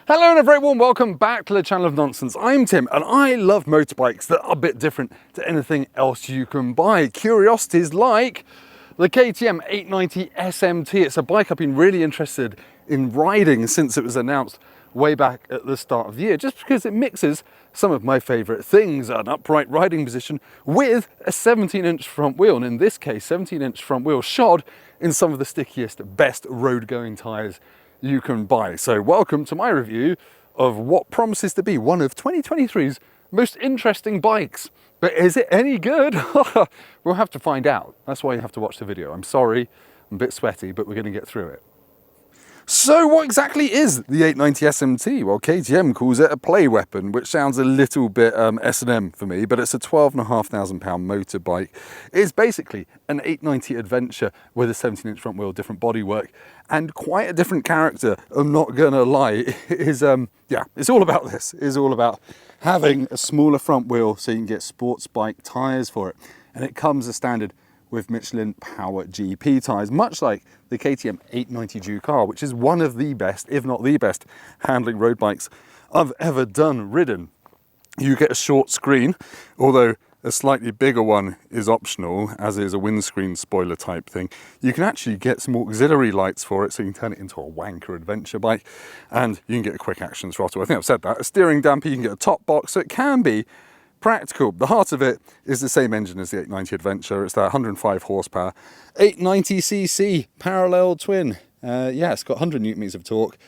Hello and a very warm welcome back to the channel of nonsense. I'm Tim and I love motorbikes that are a bit different to anything else you can buy. Curiosities like the KTM 890 SMT. It's a bike I've been really interested in riding since it was announced way back at the start of the year, just because it mixes some of my favorite things, an upright riding position with a 17-inch front wheel, and in this case 17-inch front wheel shod in some of the stickiest, best road going tires you can buy. So welcome to my review of what promises to be one of 2023's most interesting bikes. But is it any good? We'll have to find out. That's why you have to watch the video. I'm sorry, I'm a bit sweaty, but we're going to get through it. So what exactly is the 890 SMT? Well, KTM calls it a play weapon, which sounds a little bit S&M for me, but it's a £12,500 motorbike. It's basically an 890 adventure with a 17-inch front wheel, different bodywork, and quite a different character. I'm not gonna lie. It is, yeah, it's all about this. It's all about having a smaller front wheel so you can get sports bike tires for it. And it comes as standard with Michelin Power GP tyres, much like the KTM 890 Duke R, which is one of the best, if not the best, handling road bikes I've ever ridden. You get a short screen, although a slightly bigger one is optional, as is a windscreen spoiler type thing. You can actually get some auxiliary lights for it, so you can turn it into a wanker adventure bike, and you can get a quick action throttle. I think I've said that. A steering damper, you can get a top box, so it can be practical. The heart of it is the same engine as the 890 Adventure. It's that 105 horsepower, 890cc parallel twin. Yeah, it's got 100 newton meters of torque.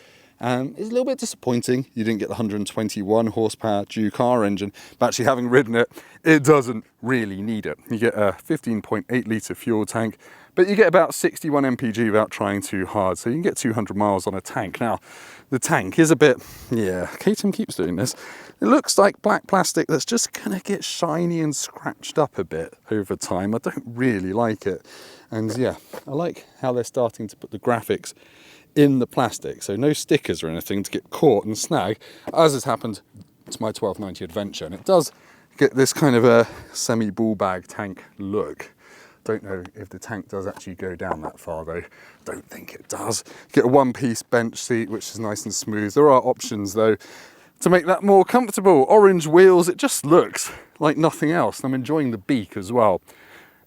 It's a little bit disappointing you didn't get the 121 horsepower Duke R engine, but actually having ridden it, it doesn't really need it. You get a 15.8 litre fuel tank, but you get about 61 mpg without trying too hard, so you can get 200 miles on a tank. Now, the tank is a bit, yeah, KTM keeps doing this. It looks like black plastic that's just gonna get shiny and scratched up a bit over time. I don't really like it. And yeah, I like how they're starting to put the graphics in the plastic, so no stickers or anything to get caught and snag, as has happened to my 1290 Adventure. And it does get this kind of a semi-ball bag tank look. Don't know if the tank does actually go down that far though. Don't think it does. Get a one-piece bench seat, which is nice and smooth. There are options though to make that more comfortable. Orange wheels, it just looks like nothing else. I'm enjoying the beak as well.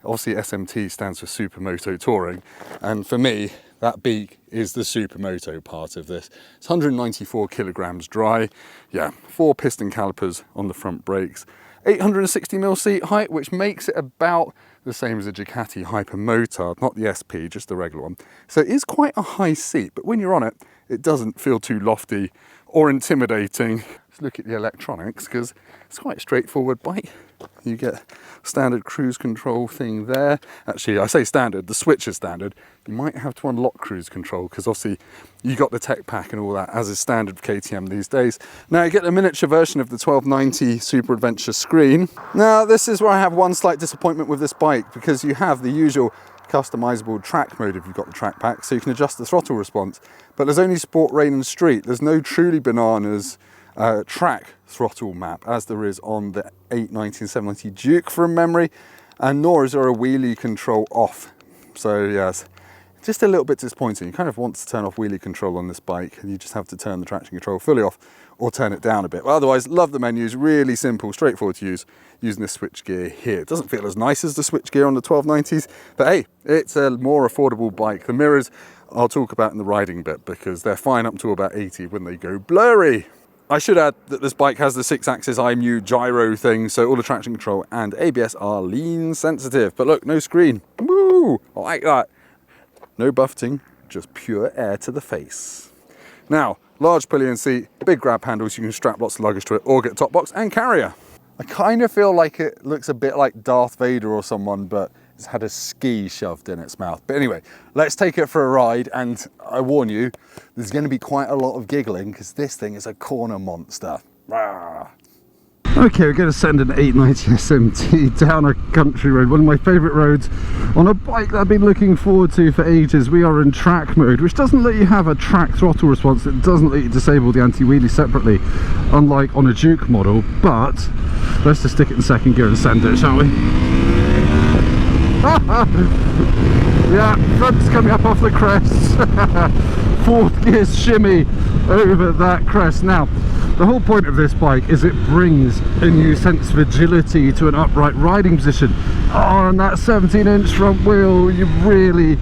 Obviously SMT stands for Supermoto Touring, and for me, that beak is the Supermoto part of this. It's 194 kilograms dry. Yeah, 4 piston calipers on the front brakes. 860mm seat height, which makes it about the same as a Ducati Hypermotard, not the SP, just the regular one. So it is quite a high seat, but when you're on it, it doesn't feel too lofty or intimidating. Let's look at the electronics, because it's quite a straightforward bike. You get standard cruise control thing there. Actually, I say standard, the switch is standard. You might have to unlock cruise control, because obviously you got the tech pack and all that, as is standard for KTM these days. Now you get a miniature version of the 1290 Super Adventure screen. Now this is where I have one slight disappointment with this bike, because you have the usual customizable track mode if you've got the track pack, so you can adjust the throttle response, but there's only sport, rain and street. There's no truly bananas track throttle map as there is on the 890 and 790 Duke from memory, and nor is there a wheelie control off. So yes, just a little bit disappointing. You kind of want to turn off wheelie control on this bike, and you just have to turn the traction control fully off or turn it down a bit. But otherwise, love the menus, really simple, straightforward to use, using this switch gear here. It doesn't feel as nice as the switch gear on the 1290s, but hey, it's a more affordable bike. The mirrors I'll talk about in the riding bit, because they're fine up to about 80 when they go blurry. I should add that this bike has the 6-axis IMU gyro thing, so all the traction control and ABS are lean sensitive. But look, no screen. Woo! I like that. No buffeting, just pure air to the face. Now, large pillion seat, big grab handles, you can strap lots of luggage to it or get a top box and carrier. I kind of feel like it looks a bit like Darth Vader or someone, but it's had a ski shoved in its mouth. But anyway, let's take it for a ride, and I warn you, there's going to be quite a lot of giggling, because this thing is a corner monster. Rawr. Okay, we're going to send an 890 SMT down a country road, one of my favourite roads, on a bike that I've been looking forward to for ages. We are in track mode, which doesn't let you have a track throttle response. It doesn't let you disable the anti-wheelie separately, unlike on a Duke model. But let's just stick it in second gear and send it, shall we? Yeah, front's coming up off the crest. fourth gear shimmy over that crest. Now, the whole point of this bike is it brings a new sense of agility to an upright riding position. Oh, and that 17-inch front wheel, you really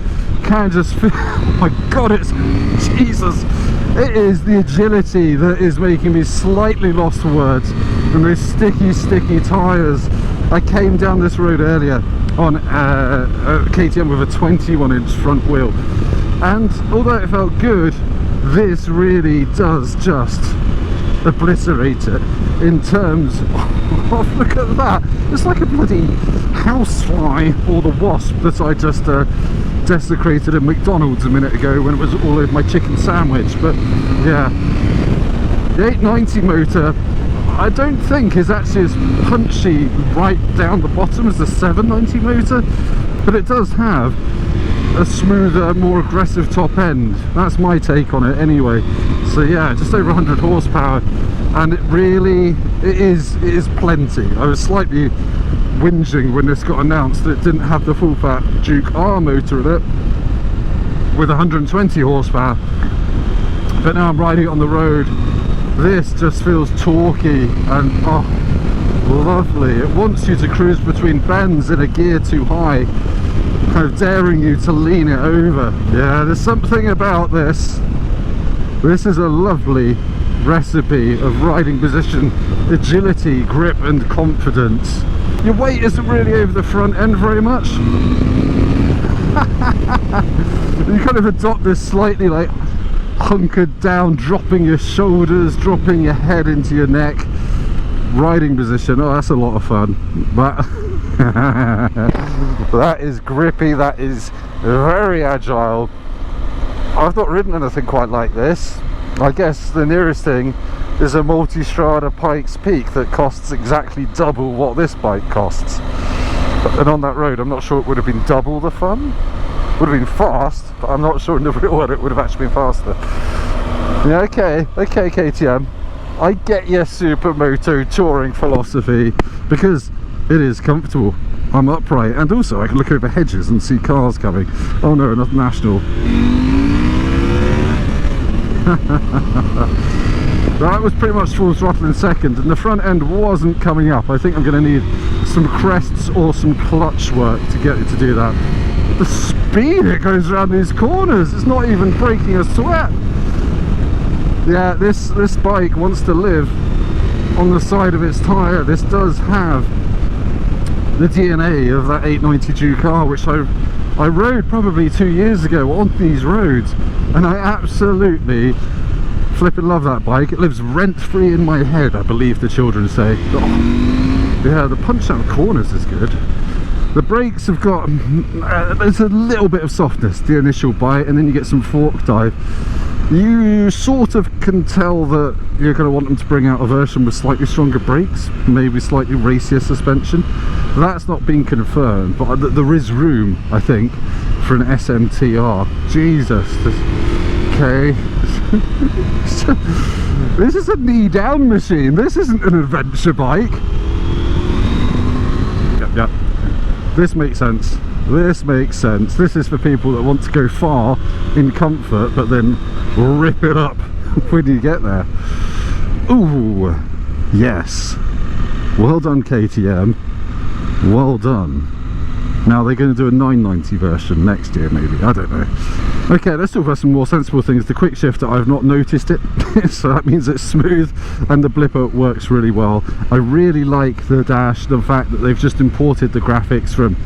can just feel, oh my god, it's, Jesus, it is the agility that is making me slightly lost for words. And those sticky tyres. I came down this road earlier on a KTM with a 21-inch front wheel, and although it felt good, this really does just obliterate it in terms of, look at that, it's like a bloody housefly or the wasp that I just desecrated at McDonald's a minute ago when it was all over my chicken sandwich. But yeah, the 890 motor I don't think is actually as punchy right down the bottom as the 790 motor, but it does have a smoother, more aggressive top end. That's my take on it anyway. So yeah, just over 100 horsepower, and it is plenty. I was slightly whinging when this got announced that it didn't have the full fat Duke R motor in it with 120 horsepower, but now I'm riding it on the road. This just feels torquey and oh, lovely. It wants you to cruise between bends in a gear too high, kind of daring you to lean it over. Yeah, there's something about this. This is a lovely recipe of riding position, agility, grip and confidence. Your weight isn't really over the front end very much. You kind of adopt this slightly like hunkered down, dropping your shoulders, dropping your head into your neck riding position. Oh, that's a lot of fun. But that is grippy, that is very agile. I've not ridden anything quite like this. I guess the nearest thing is a multi-strada Pikes Peak that costs exactly double what this bike costs, and on that road I'm not sure it would have been double the fun. Would have been fast, but I'm not sure in the real world it would have actually been faster. Yeah, okay KTM, I get your supermoto touring philosophy because it is comfortable. I'm upright, and also I can look over hedges and see cars coming. Oh no, not National. That was pretty much full throttle in second, and the front end wasn't coming up. I think I'm going to need some crests or some clutch work to get it to do that. The speed it goes around these corners, it's not even breaking a sweat. Yeah, this bike wants to live on the side of its tyre. This does have the DNA of that 890 Duke R, which I rode probably 2 years ago on these roads, and I absolutely flipping love that bike. It lives rent-free in my head, I believe the children say. Oh, yeah, the punch out of corners is good. The brakes have got, there's a little bit of softness, the initial bite, and then you get some fork dive. You sort of can tell that you're going to want them to bring out a version with slightly stronger brakes, maybe slightly racier suspension. That's not been confirmed, but there is room, I think, for an SMTR. Jesus. Okay. This is a knee-down machine. This isn't an adventure bike. Yep. This makes sense. This makes sense. This is for people that want to go far in comfort, but then rip it up when you get there. Ooh, yes. Well done, KTM. Well done. Now they're going to do a 990 version next year, maybe. I don't know. Okay, let's talk about some more sensible things. The quick shifter, I've not noticed it, so that means it's smooth, and the blipper works really well. I really like the dash, the fact that they've just imported the graphics from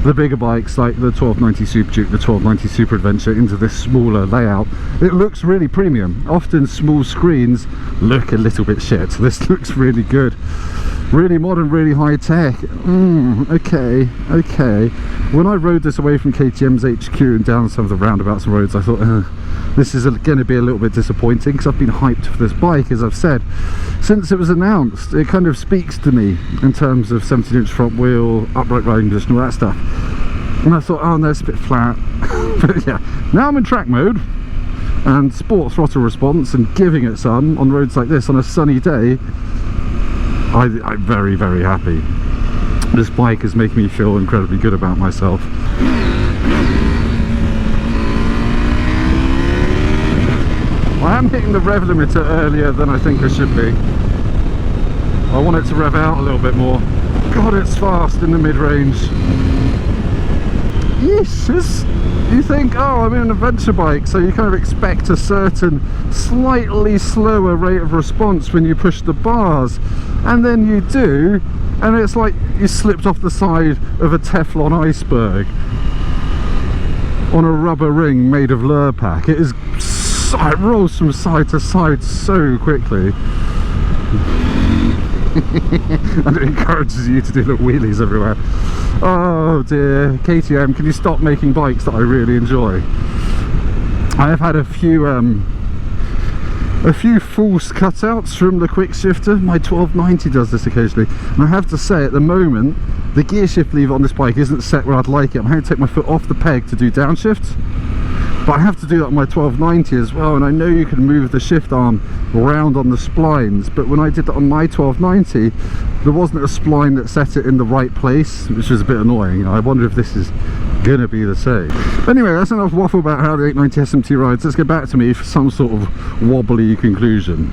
the bigger bikes like the 1290 Super Duke, the 1290 Super Adventure into this smaller layout. It looks really premium. Often small screens look a little bit shit. This looks really good. Really modern, really high tech. Okay. When I rode this away from KTM's HQ and down some of the roundabouts and roads, I thought this is going to be a little bit disappointing, because I've been hyped for this bike, as I've said, since it was announced. It kind of speaks to me in terms of 17-inch front wheel, upright riding position, all that stuff. And I thought, oh no, it's a bit flat. But yeah, now I'm in track mode and sport throttle response and giving it some on roads like this on a sunny day. I'm very, very happy. This bike is making me feel incredibly good about myself. am hitting the rev limiter earlier than I think I should be. I want it to rev out a little bit more. God, it's fast in the mid-range. Yes, you think, oh, I'm in an adventure bike, so you kind of expect a certain slightly slower rate of response when you push the bars, and then you do, and it's like you slipped off the side of a Teflon iceberg on a rubber ring made of Lurpak. It rolls from side to side so quickly. And it encourages you to do little wheelies everywhere. Oh dear, KTM, can you stop making bikes that I really enjoy? I have had a few false cutouts from the quick shifter. My 1290 does this occasionally, and I have to say, at the moment the gear shift lever on this bike isn't set where I'd like it. I'm having to take my foot off the peg to do downshift, but I have to do that on my 1290 as well, and I know you can move the shift arm around on the splines, but when I did that on my 1290 there wasn't a spline that set it in the right place, which was a bit annoying. I wonder if this is gonna be the same. Anyway, that's enough waffle about how the 890 SMT rides. Let's get back to me for some sort of wobbly conclusion.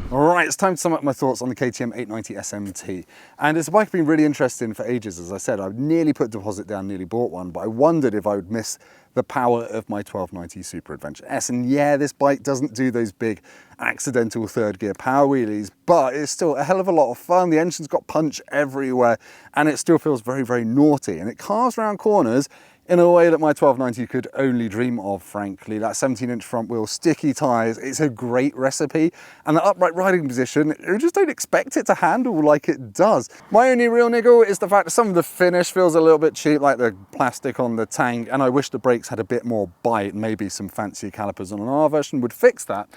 Alright, it's time to sum up my thoughts on the KTM 890 SMT. And it's a bike I've been really interested in for ages. As I said, I've nearly put a deposit down, nearly bought one, but I wondered if I would miss the power of my 1290 Super Adventure S. And yeah, this bike doesn't do those big accidental third gear power wheelies, but it's still a hell of a lot of fun. The engine's got punch everywhere, and it still feels very, very naughty. And it carves around corners in a way that my 1290 could only dream of, frankly. That 17-inch front wheel, sticky tyres, it's a great recipe. And the upright riding position, you just don't expect it to handle like it does. My only real niggle is the fact that some of the finish feels a little bit cheap, like the plastic on the tank, and I wish the brakes had a bit more bite. Maybe some fancier calipers on an R version would fix that.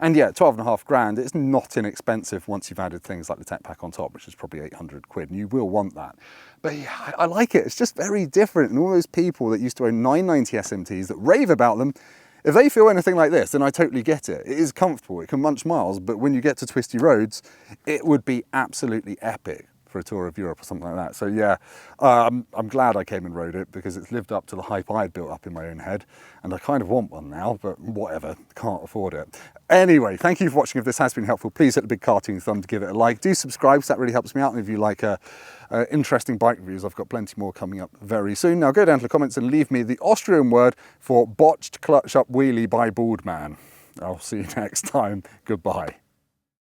And yeah, 12.5 grand, it's not inexpensive once you've added things like the tech pack on top, which is probably 800 quid, and you will want that. But yeah, I like it. It's just very different. And all those people that used to own 990 SMTs that rave about them, if they feel anything like this, then I totally get it. It is comfortable, it can munch miles, but when you get to twisty roads, it would be absolutely epic for a tour of Europe or something like that. So yeah, I'm glad I came and rode it, because it's lived up to the hype I'd built up in my own head, and I kind of want one now, but whatever, can't afford it. Anyway, thank you for watching. If this has been helpful, please hit the big cartoon thumb to give it a like. Do subscribe, because that really helps me out. And if you like interesting bike reviews, I've got plenty more coming up very soon. Now go down to the comments and leave me the Austrian word for botched clutch up wheelie by bald man. I'll see you next time. Goodbye.